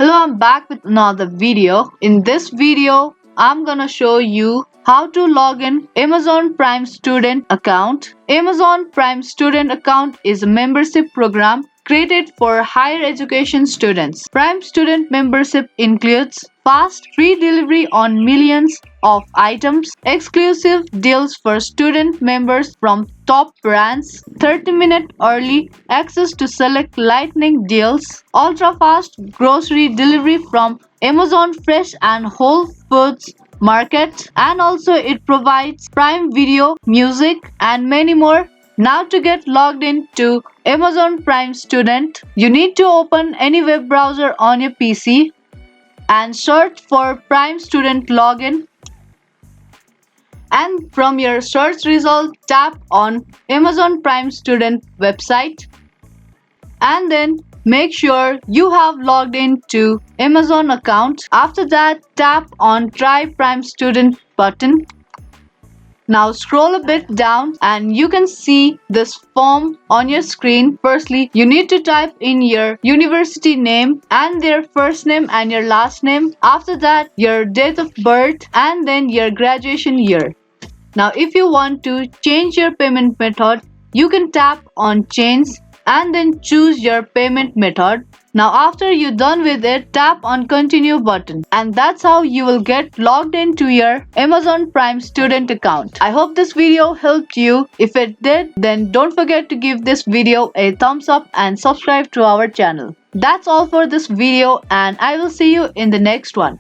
Hello, I'm back with another video. In this video, I'm gonna show you how to log in Amazon Prime Student account. Amazon Prime Student account is a membership program created for higher education students. Prime Student membership includes fast free delivery on millions of items, exclusive deals for student members from top brands, 30-minute early access to select lightning deals, ultra fast grocery delivery from Amazon Fresh and Whole Foods Market, and also it provides Prime Video, music, and many more. Now to get logged in to Amazon Prime Student, you need to open any web browser on your PC and search for Prime Student Login, and from your search result tap on Amazon Prime Student website, and then make sure you have logged in to Amazon account. After that, tap on Try Prime Student button. Now scroll a bit down and you can see this form on your screen. Firstly, you need to type in your university name and their first name and your last name. After that, your date of birth and then your graduation year. Now if you want to change your payment method, you can tap on change and then choose your payment method. Now after you're done with it, tap on continue button, and that's how you will get logged into your Amazon Prime student account. I hope this video helped you. If it did, then don't forget to give this video a thumbs up and subscribe to our channel. That's all for this video, and I will see you in the next one.